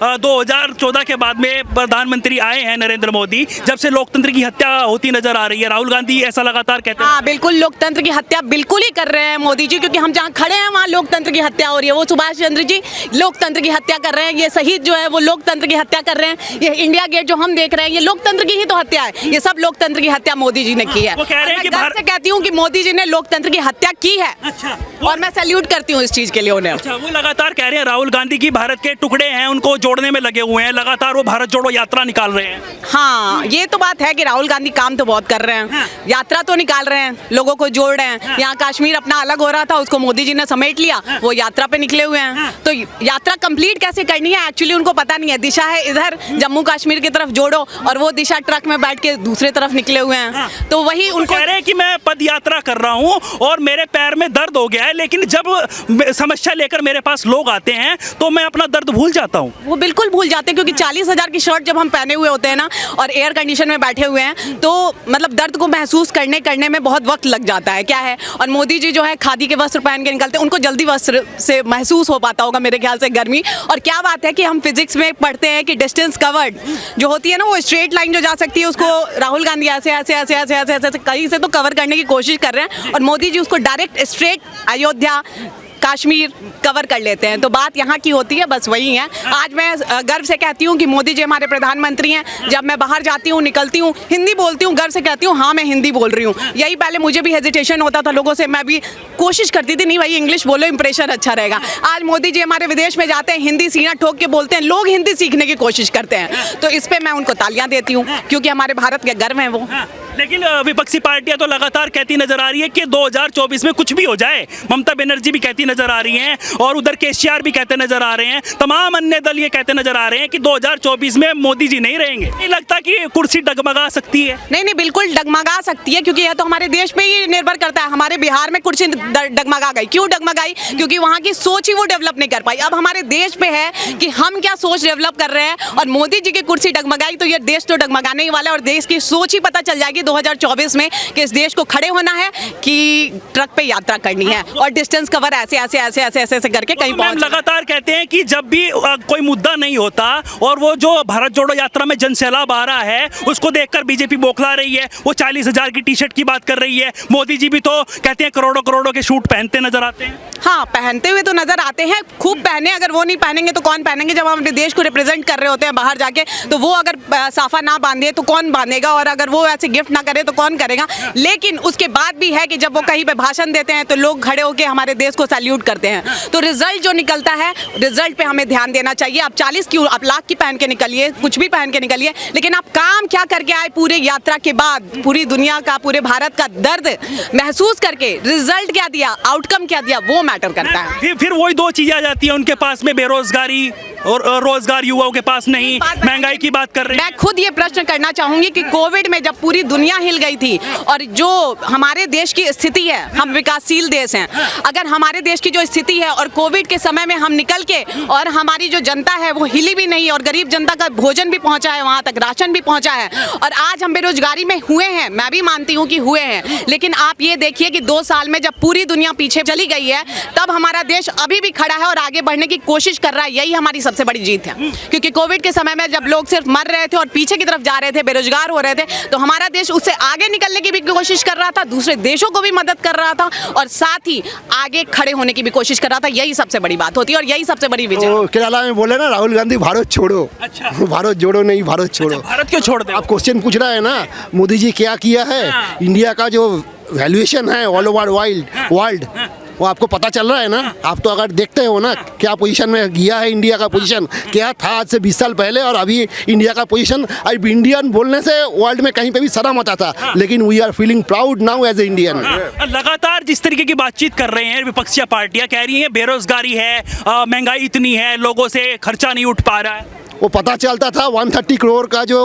2014 के बाद में प्रधानमंत्री आए हैं नरेंद्र मोदी, जब से लोकतंत्र की हत्या होती नजर आ रही है। राहुल गांधी ऐसा लगातार कहते हैं। हाँ बिल्कुल, लोकतंत्र की हत्या बिल्कुल ही कर रहे हैं मोदी जी, क्योंकि हम जहाँ खड़े हैं वहाँ लोकतंत्र की हत्या हो रही है। वो सुभाष चंद्र जी लोकतंत्र की हत्या कर रहे हैं, ये शहीद जो है वो लोकतंत्र की हत्या कर रहे हैं। ये इंडिया गेट जो हम देख रहे हैं ये लोकतंत्र की ही तो हत्या है। ये सब लोकतंत्र की हत्या मोदी जी ने की है। वो कह रहे हैं कि मैं कहती हूँ कि मोदी जी ने लोकतंत्र की हत्या की है। अच्छा, और मैं सैल्यूट करती हूँ इस चीज के लिए उन्हें। अच्छा, वो लगातार कह रहे हैं राहुल गांधी की भारत के टुकड़े हैं उनको जोड़ने में लगे हुए हैं, लगातार वो भारत जोड़ो यात्रा निकाल रहे हैं। हाँ ये तो बात है कि राहुल गांधी काम तो बहुत कर रहे हैं। हाँ। यात्रा तो निकाल रहे हैं, लोगों को जोड़ रहे हैं। हाँ। यहाँ कश्मीर अपना अलग हो रहा था, उसको मोदी जी ने समेट लिया। हाँ। वो यात्रा पे निकले हुए हैं। हाँ। तो यात्रा कंप्लीट कैसे करनी है एक्चुअली उनको पता नहीं है। दिशा है इधर जम्मू कश्मीर की तरफ जोड़ो, और वो दिशा ट्रक में बैठ के दूसरे तरफ निकले हुए हैं। हाँ। तो वही उनको कह रहे हैं कि मैं पद यात्रा कर रहा हूँ और मेरे पैर में दर्द हो गया है, लेकिन जब समस्या लेकर मेरे पास लोग आते हैं तो मैं अपना दर्द भूल जाता हूँ। वो बिल्कुल भूल जाते हैं, क्योंकि 40,000 की शर्ट जब हम पहने हुए होते हैं ना और एयर कंडीशन में बैठे हुए हैं तो मतलब दर्द को महसूस करने में बहुत वक्त लग जाता है। क्या है, और मोदी जी जो है खादी के वस्त्र पहन के निकलते हैं, उनको जल्दी वस्त्र से महसूस हो पाता होगा मेरे ख्याल से गर्मी। और क्या बात है कि हम फिजिक्स में पढ़ते हैं कि डिस्टेंस कवर्ड जो होती है ना, वो स्ट्रेट लाइन जो जा सकती है उसको राहुल गांधी ऐसे ऐसे ऐसे ऐसे ऐसे ऐसे कहीं से तो कवर करने की कोशिश कर रहे हैं, और मोदी जी उसको direct straight Ayodhya Kashmir cover कर लेते हैं। तो बात यहाँ की होती है, बस वही है। आज मैं गर्व से कहती हूँ कि मोदी जी हमारे प्रधानमंत्री हैं। जब मैं बाहर जाती हूँ, निकलती हूँ, हिंदी बोलती हूँ, गर्व से कहती हूँ हाँ मैं हिंदी बोल रही हूँ। यही पहले मुझे भी हेजिटेशन होता था लोगों से, मैं भी कोशिश करती थी नहीं भाई इंग्लिश बोलो, इंप्रेशन अच्छा रहेगा। आज मोदी जी हमारे विदेश में जाते हैं, हिंदी सीना ठोक के बोलते हैं, लोग हिंदी सीखने की कोशिश करते हैं। तो इस पर मैं उनको तालियां देती हूँ, क्योंकि हमारे भारत के गर्व हैं वो। लेकिन विपक्षी पार्टियां तो लगातार कहती नजर आ रही है कि 2024 में कुछ भी हो जाए। ममता बनर्जी भी कहती नजर आ रही हैं और उधर केसीआर भी कहते नजर आ रहे हैं, तमाम अन्य दल ये कहते नजर आ रहे हैं कि 2024 में मोदी जी नहीं रहेंगे। नहीं लगता कि कुर्सी डगमगा सकती है? नहीं नहीं, बिल्कुल डगमगा सकती है, क्योंकि यह तो हमारे देश पे ही निर्भर करता है। हमारे बिहार में कुर्सी डगमगा गई, क्यों डगमगाई? क्योंकि वहाँ की सोच ही वो डेवलप नहीं कर पाई। अब हमारे देश पे है कि हम क्या सोच डेवलप कर रहे हैं, और मोदी जी की कुर्सी डगमगाई तो ये देश तो डगमगाने ही वाला है। और देश की सोच ही पता चल जाएगी 2024 में कि इस देश को खड़े होना है कि ट्रक पे यात्रा करनी है, और डिस्टेंस कवर ऐसे ऐसे ऐसे ऐसे ऐसे ऐसे करके कहीं पहुंच। लगातार कहते हैं कि जब भी कोई मुद्दा नहीं होता और वो जो भारत जोड़ो यात्रा में जनसैलाब आ रहा है उसको देखकर बीजेपी बौखला रही है। वो 40,000 की टी शर्ट की बात कर रही है, मोदी जी भी तो कहते हैं करोड़ों करोड़ों के सूट पहनते नजर आते हैं। हाँ पहनते हुए तो नजर आते हैं, खूब पहने। अगर वो नहीं पहनेंगे तो कौन पहनेंगे? जब हम अपने देश को रिप्रेजेंट कर रहे होते हैं बाहर जाके, तो वो अगर साफा ना बांधे तो कौन बांधेगा, और अगर वो ऐसे गिफ्ट ना करे तो कौन करेगा? लेकिन उसके बाद भी है कि जब वो कहीं पे भाषण देते हैं तो लोग खड़े होकर हमारे देश को सैल्यूट करते हैं। तो रिजल्ट जो निकलता है, रिजल्ट पे हमें ध्यान देना चाहिए। आप 40 क्यों, आप लाख की पहन के निकलिए, कुछ भी पहन के निकलिए, लेकिन आप काम क्या करके आए पूरे यात्रा के बाद, पूरी दुनिया का, पूरे भारत का दर्द महसूस करके रिजल्ट क्या दिया, आउटकम क्या दिया, वो मैटर करता है। फिर वही दो चीजें आ जाती हैं उनके पास में, बेरोजगारी और रोजगार युवाओं के पास नहीं, महंगाई की बात कर रहे हैं। मैं खुद ये प्रश्न करना चाहूंगी कि कोविड में जब पूरी दुनिया हिल गई थी, और जो हमारे देश की स्थिति है, हम विकासशील देश हैं, अगर हमारे देश की जो स्थिति है और कोविड के समय में हम निकल के, और हमारी जो जनता है वो हिली भी नहीं, और गरीब जनता का भोजन भी पहुंचा है, वहां तक राशन भी पहुंचा है, और आज हम बेरोजगारी में हुए हैं, मैं भी मानती हूँ कि हुए हैं, लेकिन आप ये देखिए कि 2 साल में जब पूरी दुनिया पीछे चली गई है, तब हमारा देश अभी भी खड़ा है और आगे बढ़ने की कोशिश कर रहा है। यही हमारी सबसे बड़ी जीत है, क्योंकि कोविड के समय में जब लोग सिर्फ मर रहे थे और पीछे की तरफ जा रहे थे, बेरोजगार हो रहे थे, तो हमारा देश उससे आगे निकलने की भी कोशिश कर रहा था, दूसरे देशों को भी मदद कर रहा था, और साथ ही आगे खड़े होने की भी कोशिश कर रहा था। यही सबसे बड़ी बात होती है और यही सबसे बड़ी विजय। तो केरला में बोले ना राहुल गांधी भारत छोड़ो। अच्छा। भारत जोड़ो नहीं, भारत छोड़ो। अच्छा, भारत क्यों छोड़ दे? आप क्वेश्चन पूछ रहा है ना, मोदी जी क्या किया है? इंडिया का जो वैल्यूएशन है ऑल ओवर वर्ल्ड, वो आपको पता चल रहा है ना? आप तो अगर देखते हो ना क्या पोजीशन में गया है इंडिया का पोजीशन, क्या था आज से 20 साल पहले और अभी इंडिया का पोजीशन। अब इंडियन बोलने से वर्ल्ड में कहीं पे भी शर्म आता था, लेकिन we are feeling proud now as a Indian. लगातार जिस तरीके की बातचीत कर रहे हैं विपक्षी पार्टियां, कह रही हैं बेरोजगारी है, महंगाई इतनी है, लोगों से खर्चा नहीं उठ पा रहा है। वो पता चलता था 130 करोड़ का जो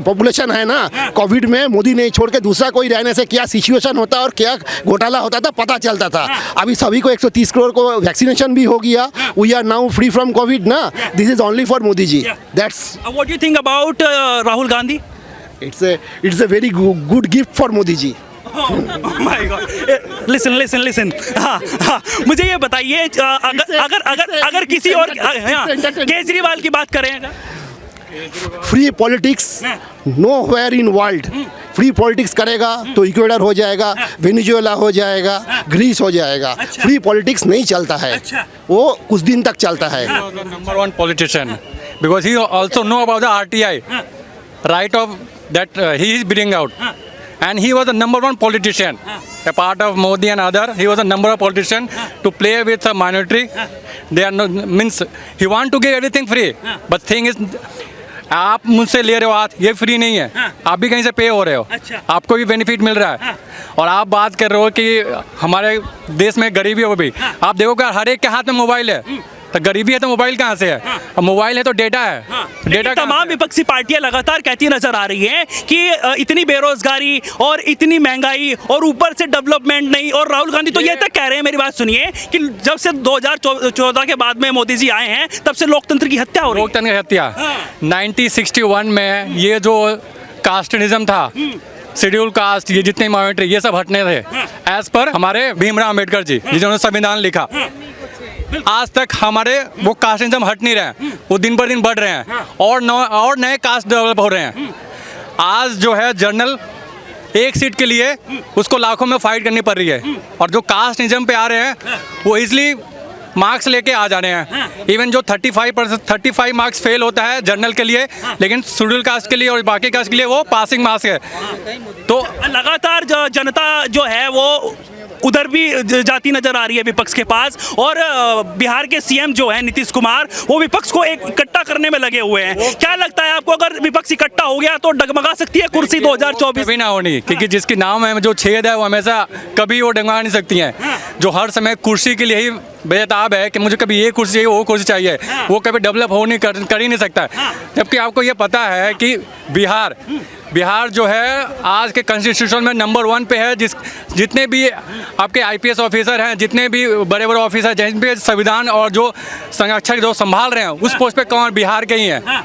पॉपुलेशन है ना, कोविड में मोदी नहीं छोड़ के दूसरा कोई रहने से क्या सिचुएशन होता और क्या घोटाला होता था, पता चलता था। अभी सभी को 130 करोड़ को वैक्सीनेशन भी हो गया। We are now free from Covid ना, this is only for Modi ji. That's what do you think about Rahul Gandhi? It's a very good gift for Modi ji. My God, listen. हाँ, मुझे ये बताइए, अगर किसी और केजरीवाल की बात करें अगर, free politics nowhere in world. Free politics करेगा तो इक्वेडर हो जाएगा, वेनेजुएला हो जाएगा, ग्रीस हो जाएगा। फ्री पॉलिटिक्स नहीं चलता है, वो कुछ दिन तक चलता है। Number one politician, because he also know about the RTI, right of that he is bringing out, and he was the number one politician, a part of Modi and other. He was a number one politician to play with a minority. They are no, means he want to give everything free, but thing is आप मुझसे ले रहे हो आज, ये free नहीं है, आप भी कहीं से पे हो रहे हो, आपको भी बेनिफिट मिल रहा है। और आप बात कर रहे हो कि हमारे देश में गरीबी हो भी, आप देखोगे हर एक के हाथ में मोबाइल है, तो गरीबी है तो मोबाइल कहाँ से है? और मोबाइल है तो डेटा है, डेटा। तमाम विपक्षी पार्टियां लगातार कहती नजर आ रही हैं कि इतनी बेरोजगारी और इतनी महंगाई और ऊपर से डेवलपमेंट नहीं। और राहुल गांधी तो ये तक कह रहे हैं, मेरी बात सुनिए, कि जब से 2014 के बाद में मोदी जी आए हैं तब से लोकतंत्र की हत्या हो रही है। लोकतंत्र की हत्या 1961 में ये जो कास्टनिज्म था, शेड्यूल कास्ट, ये जितने माइनॉरिटी, ये सब हटने थे एज पर हमारे भीमराव अम्बेडकर जी जिन्होंने संविधान लिखा। आज तक हमारे वो कास्टिज्म हट नहीं रहे, वो दिन पर दिन बढ़ रहे हैं और नए कास्ट डेवलप हो रहे हैं। आज जो है जनरल एक सीट के लिए उसको लाखों में फाइट करनी पड़ रही है, और जो कास्टिज्म पे आ रहे हैं वो इजली मार्क्स लेके आ जा रहे हैं। इवन जो 35 मार्क्स फेल होता है जनरल के लिए, लेकिन शेड्यूल कास्ट के लिए और बाकी कास्ट के लिए वो पासिंग मार्क्स है। तो लगातार जनता जो है वो उधर भी जाती नजर आ रही है विपक्ष के पास। और बिहार के सीएम जो है नीतीश कुमार, वो विपक्ष को एक इकट्ठा करने में लगे हुए हैं। क्या लगता है आपको, अगर विपक्ष इकट्ठा हो गया तो डगमगा सकती है कुर्सी 2024? कभी ना होनी, क्योंकि जिसकी नाव में जो छेद है वो हमेशा कभी वो डगमगा नहीं सकती हैं। जो हर समय कुर्सी के लिए ही बेताब है कि मुझे कभी ये कुर्सी चाहिए, वो कुर्सी चाहिए, वो कभी डेवलप हो नहीं कर ही नहीं सकता। जबकि आपको ये पता है कि बिहार जो है आज के कॉन्स्टिट्यूशन में नंबर 1 पे है। जितने भी आपके आईपीएस ऑफिसर हैं, जितने भी बड़े बड़े ऑफिसर, जिन भी संविधान और जो संरक्षक जो संभाल रहे हैं, उस पोस्ट पे कौन? बिहार के ही हैं।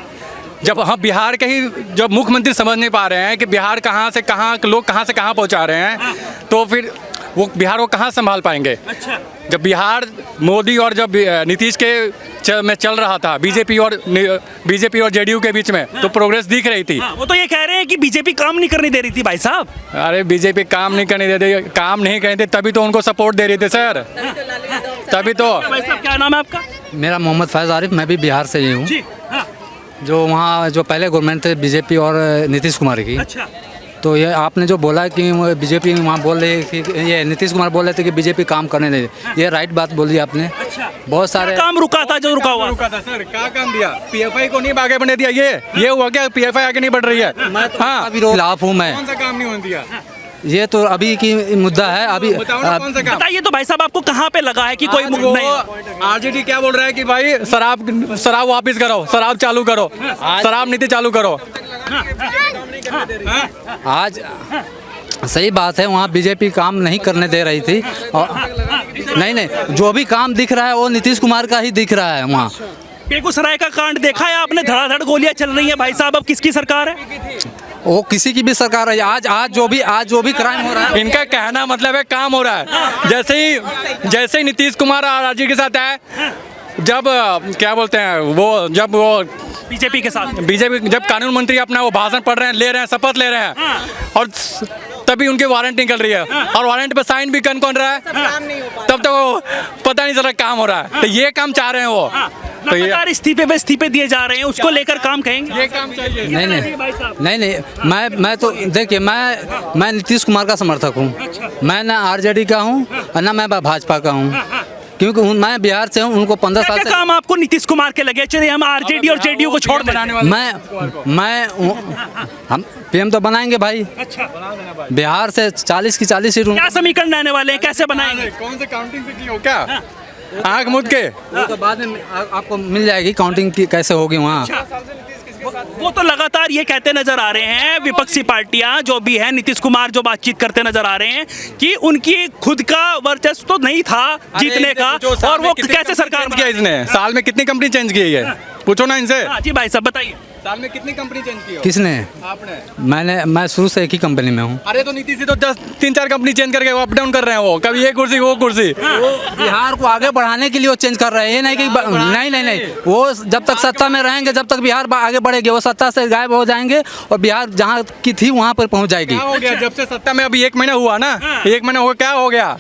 जब हम बिहार के ही जब मुख्यमंत्री समझ नहीं पा रहे हैं कि बिहार कहाँ से कहाँ, लोग कहाँ से कहाँ पहुँचा रहे हैं, तो फिर वो बिहार को कहाँ संभाल पाएंगे? जब बिहार मोदी और जब नीतीश के में चल रहा था, बीजेपी और जेडीयू के बीच में, तो प्रोग्रेस दिख रही थी। वो तो ये कह रहे हैं कि बीजेपी काम नहीं करने दे रही थी भाई साहब। अरे बीजेपी काम नहीं करने दे रही, काम नहीं करने दे तभी तो उनको सपोर्ट दे रहे थे सर, तभी तो। भाई साहब क्या नाम है आपका? मेरा मोहम्मद फैज़ आरिफ, मैं भी बिहार से ही हूँ। जी, हाँ। जो वहाँ जो पहले गवर्नमेंट थे बीजेपी और नीतीश कुमार की, अच्छा। तो ये आपने जो बोला कि बीजेपी वहाँ बोल रही है कि ये नीतीश कुमार बोल रहे थे कि बीजेपी काम करने दे, ये राइट बात बोली आपने। अच्छा। बहुत सारे काम रुका था, जो रुका हुआ था सर। क्या काम दिया? पीएफआई को नहीं आगे बढ़ने दिया। ये हुआ क्या? पीएफआई आगे नहीं बढ़ रही है। हाँ, खिलाफ हूँ मैं। कौन सा काम नहीं होने दिया? ये तो अभी की मुद्दा है। अभी बताइए तो भाई साहब, आपको कहाँ पे लगा है कि कोई नहीं? आरजेडी क्या बोल रहा है कि भाई शराब वापस करो, शराब चालू करो, शराब नीति चालू करो। आज सही बात है, वहाँ बीजेपी काम नहीं करने दे रही थी। और नहीं, जो भी काम दिख रहा है वो नीतीश कुमार का ही दिख रहा है। वहाँ बेगूसराय का कांड देखा है आपने? धड़ाधड़ गोलियां चल रही हैं भाई साहब। अब किसकी सरकार है? वो किसी की भी सरकार है। आज जो भी क्राइम हो रहा है, इनका कहना मतलब है काम हो रहा है। जैसे ही नीतीश कुमार आरजेडी के साथ आए, जब क्या बोलते हैं वो, जब वो बीजेपी के साथ, बीजेपी जब कानून मंत्री अपना वो भाषण पढ़ रहे हैं, ले रहे हैं, शपथ ले रहे हैं, और तभी उनकी वारंट निकल रही है, और वारंट पे साइन भी कौन रहा है, तब तक वो पता नहीं चल रहा काम हो रहा है। तो ये काम चाह रहे हैं वो। तो ये इस्तीफे दिए जा रहे हैं, उसको लेकर काम कहेंगे? ये काम चाहिए। नहीं, मैं तो देखिए, मैं नीतीश कुमार का समर्थक हूँ। मैं ना आरजेडी का हूँ और ना मैं भाजपा का हूँ, क्योंकि मैं बिहार से हूँ। उनको 15 साल से काम आपको नीतीश कुमार के लगे? चलिए हम आरजेडी और जेडीयू को छोड़ दें। हम पीएम तो बनाएंगे भाई। अच्छा। बिहार से 40 की 40 सीट। क्या समीकरण आने वाले हैं, कैसे बनाएंगे? कौन से काउंटिंग से की हो क्या? आँख मुद के वो तो बाद में आपको मिल जाएगी काउंटिंग की कैसे होगी वहाँ। वो तो लगातार ये कहते नजर आ रहे हैं विपक्षी पार्टियां जो भी है, नीतीश कुमार जो बातचीत करते नजर आ रहे हैं कि उनकी खुद का वर्चस्व तो नहीं था जीतने का, और वो कैसे सरकार किया? इसने साल में कितनी कंपनी चेंज की है? पूछो ना इनसे। जी भाई साहब बताइए। साल में कितनी कंपनी चेंज की हो? किसने? आपने? मैं शुरू से एक ही कंपनी में हूँ। अरे तो नीतीश जी तो 3-4 कंपनी चेंज करके अप डाउन कर रहे हैं, वो कभी ये कुर्सी वो कुर्सी। बिहार को आगे बढ़ाने के लिए वो चेंज कर रहे हैं, ये नहीं कि नहीं वो जब तक सत्ता में रहेंगे जब तक बिहार आगे बढ़ेगी, वो सत्ता से गायब हो जाएंगे और बिहार जहाँ की थी वहाँ पर पहुँच जाएगी। क्या हो गया जब से सत्ता में? अभी 1 महीना हुआ ना, 1 महीना हो क्या हो गया?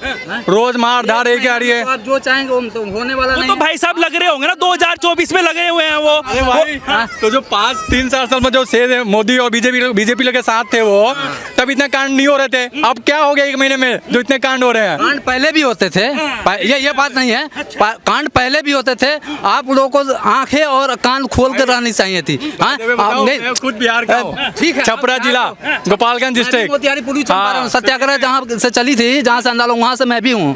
रोज मार धाड़ एक आ रही है। आप जो चाहेंगे वो तो होने वाला वो नहीं तो है। भाई साहब लग रहे होंगे ना, 2024 में लगे हुए हैं वो। अरे भाई तो जो 3-4 साल में जो से मोदी और बीजेपी लोग के साथ थे वो, तब इतने कांड नहीं हो रहे थे। अब क्या हो गया 1 महीने में जो इतने कांड हो रहे हैं? कांड पहले भी होते थे, ये बात नहीं है। कांड पहले भी होते थे, आप लोगों को आंखें और कान खोल कर रहनी चाहिए थी। हाँ, आप मैं खुद बिहार का हूँ, ठीक है। छपरा जिला, गोपालगंज डिस्ट्रिक्ट, मोतिहारी पुलिस चंपारण सत्याग्रह जहाँ से चली थी, जहाँ से आंदोलन, वहाँ से मैं भी हूँ।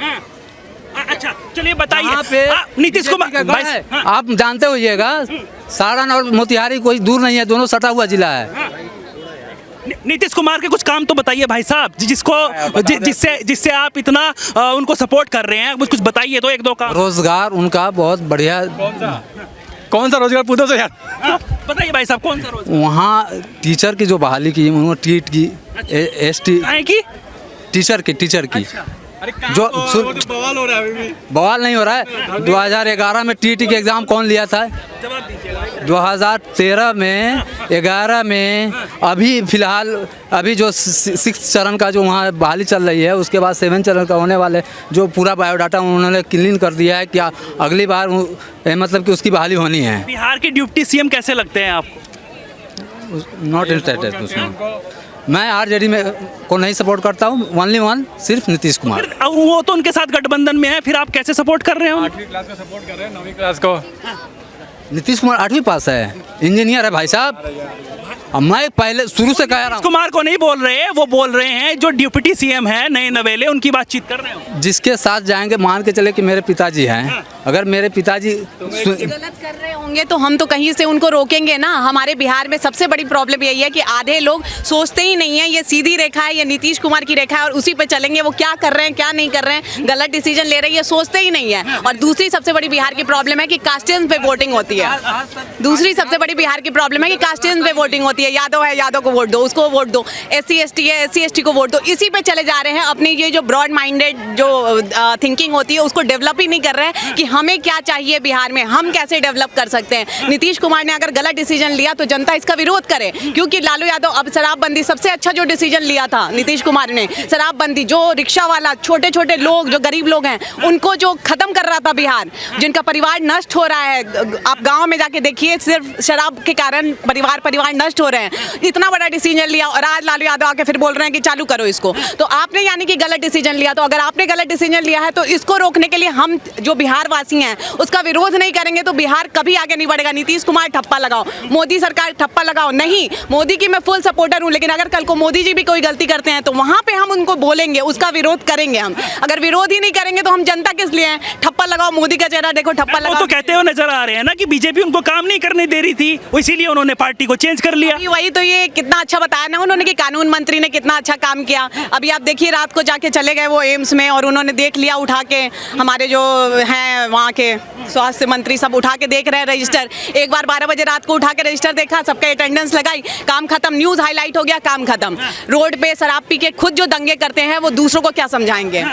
अच्छा चलिए वहाँ बताइए, पे नीतीश कुमार बीजेपी का गढ़ है। हाँ। आप जानते होइएगा, सारण और मोतिहारी कोई दूर नहीं है, दोनों सटा हुआ जिला है। नीतीश कुमार के कुछ काम तो बताइए भाई साहब, जिससे आप इतना उनको सपोर्ट कर रहे हैं, कुछ बताइए तो 1-2 काम। रोजगार उनका बहुत बढ़िया। कौन सा रोजगार पूछो से यार? बताइए भाई साहब कौन सा रोजगार? वहाँ टीचर की जो बहाली की, उन्होंने टीट की, ST आए की टीचर की अरे जो वो तो बवाल हो रहा है अभी भी। बवाल नहीं हो रहा है। 2011 में TT के एग्ज़ाम कौन लिया था? जवाब दीजिएगा। 2013 में 11 में अभी फिलहाल अभी जो 6 चरण का जो वहाँ बहाली चल रही है, उसके बाद 7 चरण का होने वाले जो पूरा बायोडाटा उन्होंने क्लीन कर दिया है। क्या अगली बार मतलब कि उसकी बहाली होनी है। बिहार के डिप्टी CM कैसे लगते हैं आपको? नॉट इंटरेस्टेड उसमें। मैं RJD में को नहीं सपोर्ट करता हूँ, ओनली वन सिर्फ नीतीश कुमार। फिर वो तो उनके साथ गठबंधन में है, फिर आप कैसे सपोर्ट कर रहे हो? 8वीं क्लास को सपोर्ट कर रहे हैं, 9वीं क्लास को। नीतीश कुमार 8वीं पास है, इंजीनियर है भाई साहब। अब मैं पहले शुरू से कह रहा नीतीश हूँ, कुमार को नहीं बोल रहे, वो बोल रहे हैं जो डिप्टी CM है नए नवेले, उनकी बातचीत कर रहे हो। जिसके साथ जाएंगे, मान के चले कि मेरे पिताजी हैं, अगर मेरे पिताजी गलत कर रहे होंगे तो हम तो कहीं से उनको रोकेंगे ना। हमारे बिहार में सबसे बड़ी प्रॉब्लम यही है कि आधे लोग सोचते ही नहीं है ये सीधी रेखा है, ये नीतीश कुमार की रेखा है और उसी पे चलेंगे। वो क्या कर रहे हैं क्या नहीं कर रहे हैं, गलत डिसीजन ले रहे हैं, ये सोचते ही नहीं है। और दूसरी सबसे बड़ी बिहार की प्रॉब्लम है कि कास्टिज्म पे वोटिंग होती है। दूसरी सबसे बड़ी बिहार की प्रॉब्लम है कि कास्टिज्म पे वोटिंग होती है। यादव है, यादव को वोट दो, उसको वोट दो। SC ST है, SC ST को वोट दो। इसी पे चले जा रहे हैं। अपनी ये जो ब्रॉड माइंडेड जो थिंकिंग होती है उसको डेवलप ही नहीं कर रहे हैं कि हमें क्या चाहिए बिहार में, हम कैसे डेवलप कर सकते हैं। नीतीश कुमार ने अगर गलत डिसीजन लिया तो जनता इसका विरोध करे, क्योंकि लालू यादव अब शराबबंदी सबसे अच्छा जो डिसीजन लिया था नीतीश कुमार ने, शराबबंदी, जो रिक्शा वाला, छोटे छोटे लोग जो गरीब लोग हैं उनको जो खत्म कर रहा था बिहार, जिनका परिवार नष्ट हो रहा है। आप गाँव में जाके देखिए, सिर्फ शराब के कारण परिवार नष्ट हो रहे हैं। इतना बड़ा डिसीजन लिया और आज लालू यादव आके फिर बोल रहे हैं कि चालू करो इसको। तो आपने यानी कि गलत डिसीजन लिया। तो अगर आपने गलत डिसीजन लिया है तो इसको रोकने के लिए हम जो बिहार वासी हैं उसका विरोध नहीं करेंगे तो बिहार कभी आगे नहीं बढ़ेगा। नीतीश कुमार ठप्पा लगाओ, मोदी सरकार ठप्पा लगाओ। नहीं, मोदी की मैं फुल सपोर्टर हूँ, लेकिन अगर कल को मोदी जी भी कोई गलती करते हैं तो वहाँ पे हम उनको बोलेंगे, उसका विरोध करेंगे हम। अगर विरोध ही नहीं करेंगे तो हम जनता किस लिए हैं? ठप्पा लगाओ, मोदी का चेहरा देखो, ठप्पा वो लगाओ। तो कहते हुए नजर आ रहे हैं ना कि बीजेपी उनको काम नहीं करने दे रही थी, इसीलिए उन्होंने पार्टी को चेंज कर लिया। वही तो, ये कितना अच्छा बताया ना उन्होंने कि कानून मंत्री ने कितना अच्छा काम किया। अभी आप देखिए, रात को जाके चले गए वो एम्स में और उन्होंने देख लिया उठा के, हमारे जो हैं वहाँ के स्वास्थ्य मंत्री सब उठा के देख रहे हैं रजिस्टर। एक बार 12 बजे रात को उठा के रजिस्टर देखा, सबका अटेंडेंस लगाई, काम खत्म, न्यूज़ हाईलाइट हो गया, काम खत्म। रोड पे शराब पी के खुद जो दंगे करते हैं वो दूसरों को क्या समझाएंगे?